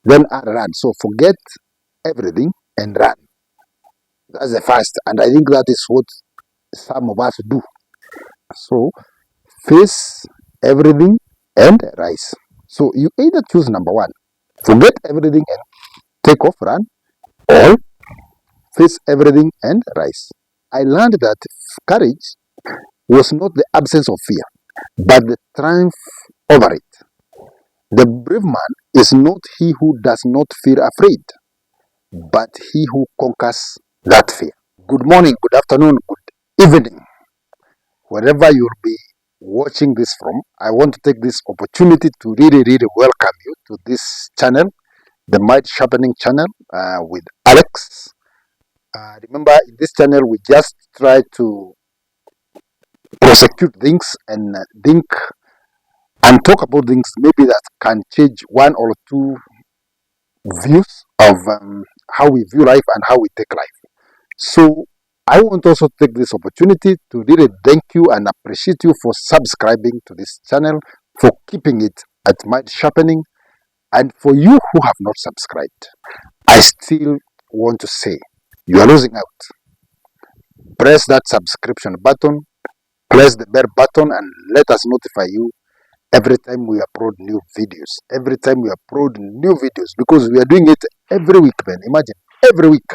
then R run. So forget everything and run. That's the first. And I think that is what some of us do. So face everything and rise. So you either choose number one, forget everything and take off, run, or face everything and rise. I learned that courage was not the absence of fear, but the triumph over it. The brave man is not he who does not fear afraid, but he who conquers that fear. Good morning, good afternoon, good evening, wherever you'll be watching this from. I want to take this opportunity to really welcome you to this channel, the Mind Sharpening channel with Alex. Remember, in this channel, we just try to prosecute things and think and talk about things maybe that can change one or two views of how we view life and how we take life. So I want also to take this opportunity to really thank you and appreciate you for subscribing to this channel, for keeping it at Mind Sharpening, and for you who have not subscribed, I still want to say you are losing out. Press that subscription button, press the bell button, and let us notify you every time we upload new videos. Every time we upload new videos, because we are doing it every week, man. Imagine, every week.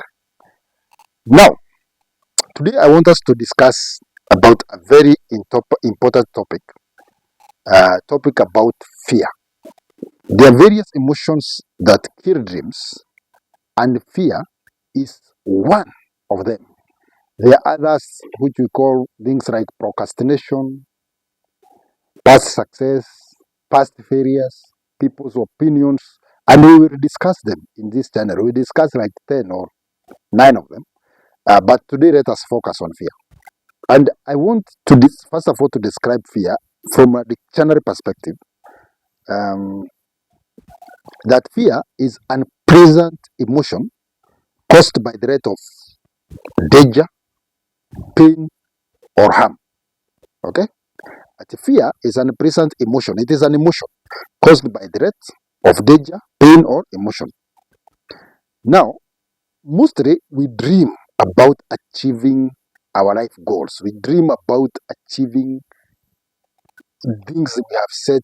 Now, today I want us to discuss about a very important topic. Topic about fear. There are various emotions that kill dreams, and fear is one of them. There are others which we call things like procrastination, past success, past failures, people's opinions, and we will discuss them in this channel. We discuss like 10 or 9 of them, but today let us focus on fear. And I want to, first of all, to describe fear from a dictionary perspective. That fear is an unpleasant emotion caused by the threat of danger, pain, or harm. Okay? But fear is an unpleasant emotion. It is an emotion caused by the threat of danger, pain, or emotion. Now, mostly we dream about achieving our life goals. We dream about achieving things we have set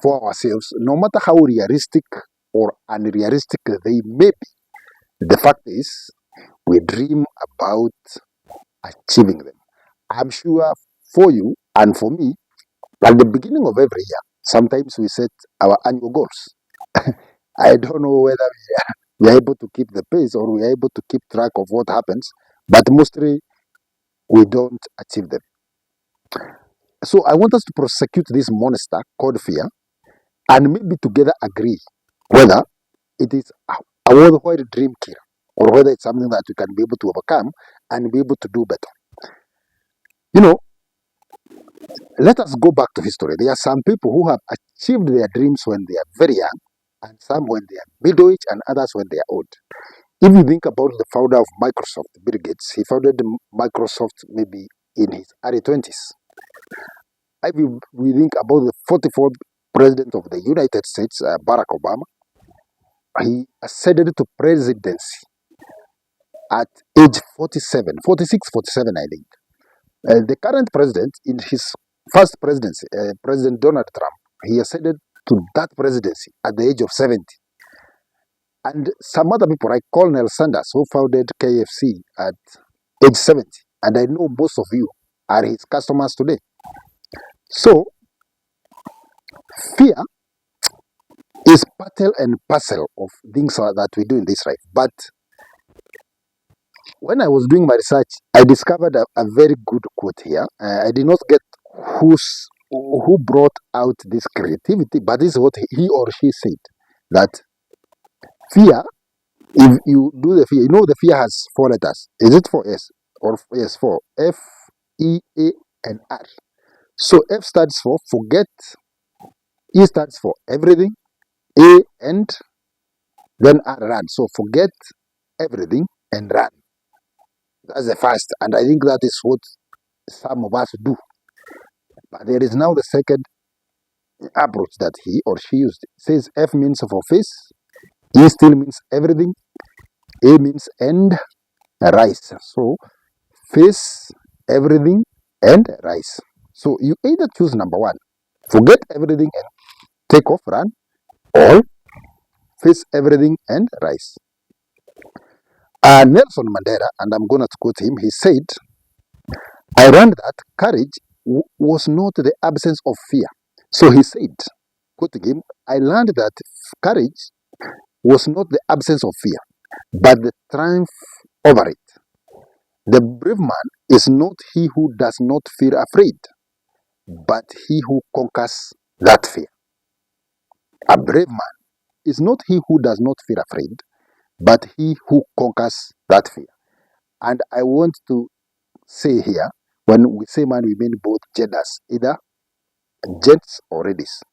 for ourselves, no matter how realistic or unrealistic they may be. The fact is, we dream about achieving them. I'm sure for you and for me, at the beginning of every year, sometimes we set our annual goals. I don't know whether we are able to keep the pace or we are able to keep track of what happens, but mostly we don't achieve them. So I want us to prosecute this monster called fear and maybe together agree whether it is a worthwhile dream killer or whether it's something that we can be able to overcome and be able to do better. You know, let us go back to history. There are some people who have achieved their dreams when they are very young, and some when they are middle age, and others when they are old. If you think about the founder of Microsoft, Bill Gates, he founded Microsoft maybe in his early 20s. If we think about the 44th president of the United States, Barack Obama, he ascended to presidency at age 47, 46, 47, I think. The current president, in his first presidency, President Donald Trump, he ascended to that presidency at the age of 70. And some other people like Colonel Sanders, who founded KFC at age 70. And I know most of you are his customers today. So, fear is part and parcel of things that we do in this life. But when I was doing my research, I discovered a very good quote here. I did not get who brought out this creativity, but this is what he or she said, that fear, if you do the fear, you know the fear has 4 letters. Is it 4 S or yes, 4? F, E, A, and R. So F stands for forget, E stands for everything, A and then R, run. So forget everything and run. That's the first, and I think that is what some of us do. But there is now the second approach that he or she used. It says F means for face, E still means everything. A means and, rise. So face, everything, and rise. So you either choose number one, forget everything and take off, run, or face everything and rise. Nelson Mandela, and I'm going to quote him, he said, I learned that courage was not the absence of fear. So he said, quoting him, I learned that courage was not the absence of fear, but the triumph over it. The brave man is not he who does not feel afraid, but he who conquers that fear. A brave man is not he who does not feel afraid, but he who conquers that fear. And I want to say here, when we say man, we mean both genders, either gents or ladies.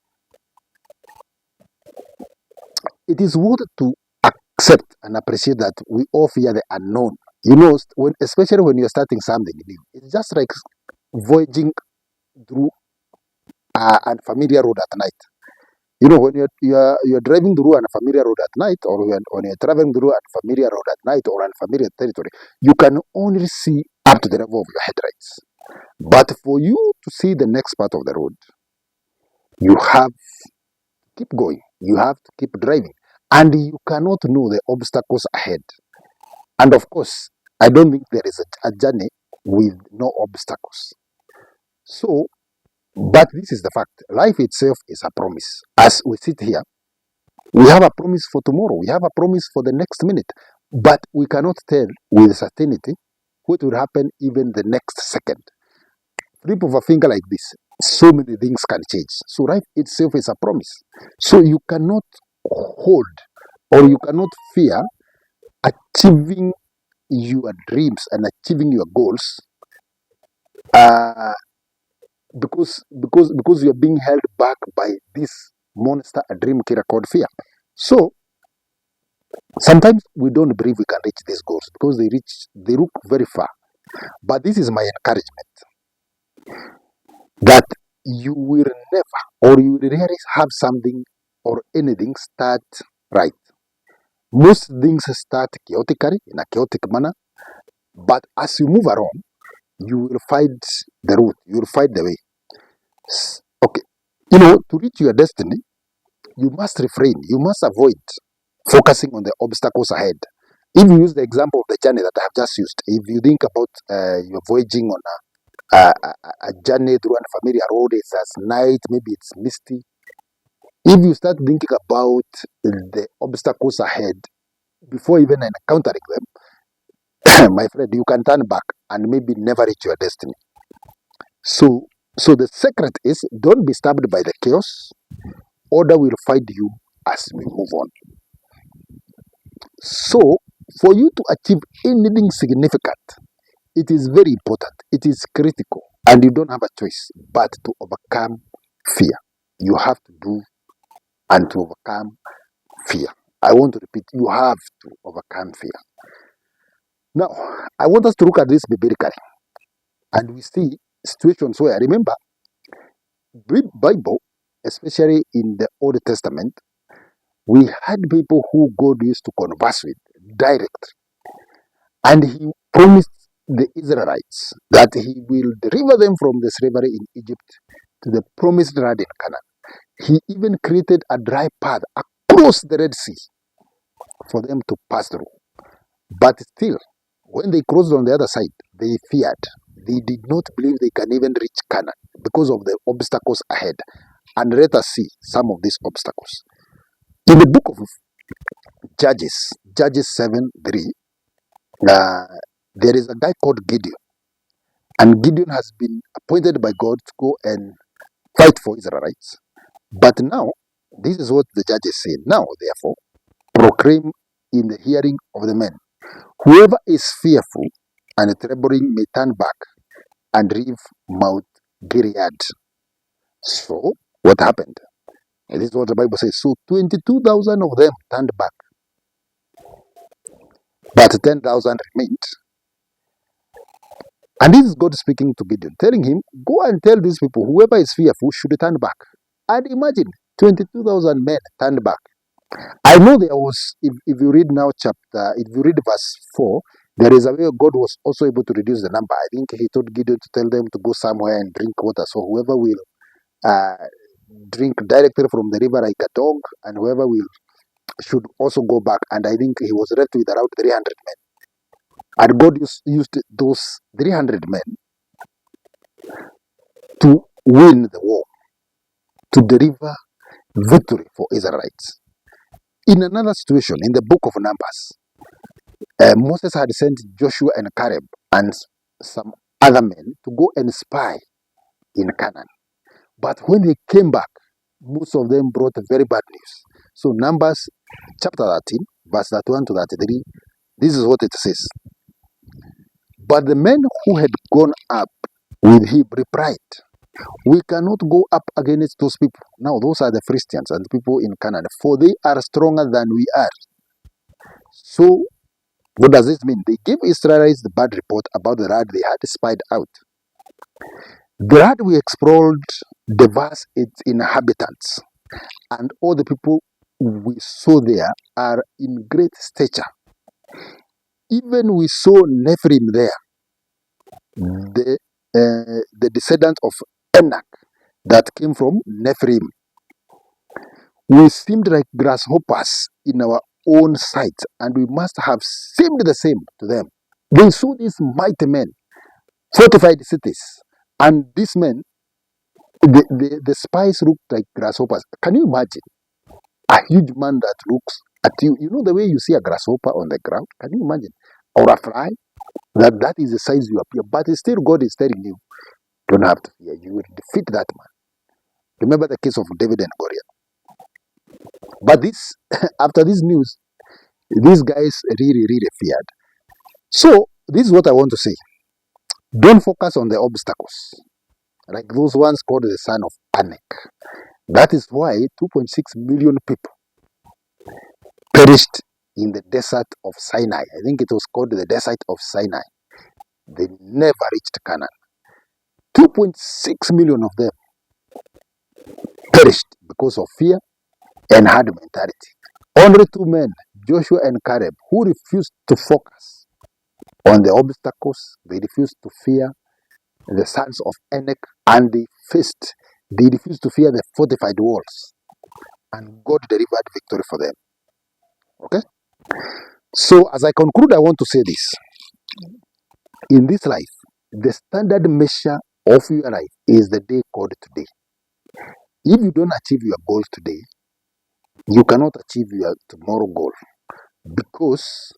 It is worth to accept and appreciate that we all fear the unknown. You know, especially when you're starting something new, it's just like voyaging through an unfamiliar road at night. You know, when you're driving through an unfamiliar road at night, or when you're traveling through an unfamiliar road at night or unfamiliar territory, you can only see up to the level of your headlights. But for you to see the next part of the road, you have to keep going. You have to keep driving, and you cannot know the obstacles ahead. And of course, I don't think there is a journey with no obstacles. So, but this is the fact. Life itself is a promise. As we sit here, we have a promise for tomorrow. We have a promise for the next minute. But we cannot tell with certainty what will happen even the next second. Flip of a finger like this, so many things can change. So life itself is a promise. So you cannot hold or you cannot fear achieving your dreams and achieving your goals uh, because you're being held back by this monster, a dream killer called fear. So sometimes we don't believe we can reach these goals because they look very far. But this is my encouragement that you will never or you will rarely have something or anything start right. Most things start chaotically in a chaotic manner, but as you move around, you will find the route, you will find the way. Okay, you know, to reach your destiny, you must refrain, you must avoid focusing on the obstacles ahead. If you use the example of the journey that I have just used, if you think about you're voyaging on a journey through an unfamiliar road, it's at night, maybe it's misty. If you start thinking about the obstacles ahead before even encountering them, my friend, you can turn back and maybe never reach your destiny. So the secret is don't be stabbed by the chaos. Order will find you as we move on. So, for you to achieve anything significant, it is very important, it is critical, and you don't have a choice but to overcome fear. You have to do and to overcome fear. I want to repeat, you have to overcome fear. Now, I want us to look at this biblically, and we see situations where, remember, Bible, especially in the Old Testament, we had people who God used to converse with directly. And he promised the Israelites that he will deliver them from the slavery in Egypt to the promised land in Canaan. He even created a dry path across the Red Sea for them to pass through. But still, when they crossed on the other side, they feared. They did not believe they can even reach Canaan because of the obstacles ahead. And let us see some of these obstacles. In the book of Judges 7:3, there is a guy called Gideon. And Gideon has been appointed by God to go and fight for Israelites. But now, this is what the judges say. Now, therefore, proclaim in the hearing of the men, whoever is fearful and trembling may turn back and leave Mount Gilead. So, what happened? And this is what the Bible says. So, 22,000 of them turned back, but 10,000 remained. And this is God speaking to Gideon, telling him, go and tell these people, whoever is fearful should turn back. And imagine, 22,000 men turned back. I know there was, if you read now chapter, if you read verse 4, there is a way God was also able to reduce the number. I think he told Gideon to tell them to go somewhere and drink water. So whoever will uh, drink directly from the river like a dog, and whoever will should also go back. And I think he was left with around 300 men. And God used those 300 men to win the war, to deliver victory for Israelites. In another situation, in the book of Numbers, Moses had sent Joshua and Caleb and some other men to go and spy in Canaan. But when they came back, most of them brought very bad news. So Numbers chapter 13, verse 31 to 33, this is what it says. But the men who had gone up with him replied, we cannot go up against those people. Now, those are the Philistines and the people in Canaan, for they are stronger than we are. So, what does this mean? They gave Israelites the bad report about the land they had spied out. The land we explored diverse its inhabitants, and all the people we saw there are in great stature. Even we saw Nephilim there, the descendant of Enoch that came from Nephilim. We seemed like grasshoppers in our own sight, and we must have seemed the same to them. They saw these mighty men, fortified cities, and these men, the spies looked like grasshoppers. Can you imagine a huge man that looks at you? You know the way you see a grasshopper on the ground? Can you imagine? Or a fly? That is the size you appear. But still, God is telling you, don't have to fear. You will defeat that man. Remember the case of David and Goliath. But this, after this news, these guys really, really feared. So, this is what I want to say. Don't focus on the obstacles, like those ones called the son of Anak. That is why 2.6 million people perished in the desert of Sinai. I think it was called the desert of Sinai. They never reached Canaan. 2.6 million of them perished because of fear and hard mentality. Only two men, Joshua and Caleb, who refused to focus on the obstacles. They refused to fear the sons of Enoch, and they refused to fear the fortified walls. And God delivered victory for them. Okay? So, as I conclude, I want to say this. In this life, the standard measure of your life is the day called today. If you don't achieve your goal today, you cannot achieve your tomorrow goal, because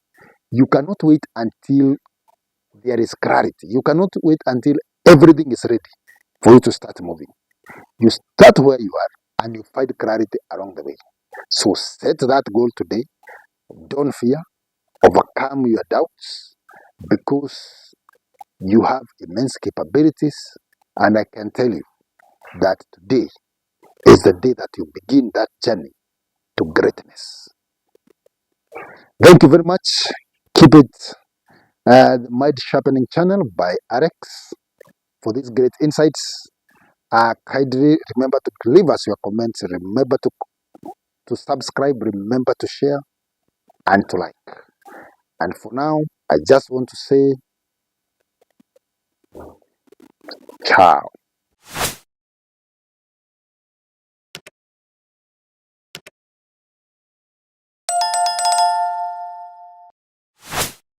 you cannot wait until there is clarity. You cannot wait until everything is ready for you to start moving. You start where you are and you find clarity along the way. So set that goal today. Don't fear. Overcome your doubts, because you have immense capabilities. And I can tell you that today is the day that you begin that journey to greatness. Thank you very much. Keep it the Mind Sharpening channel by RX for these great insights. Kindly remember to leave us your comments. Remember to subscribe. Remember to share and to like. And for now, I just want to say ciao.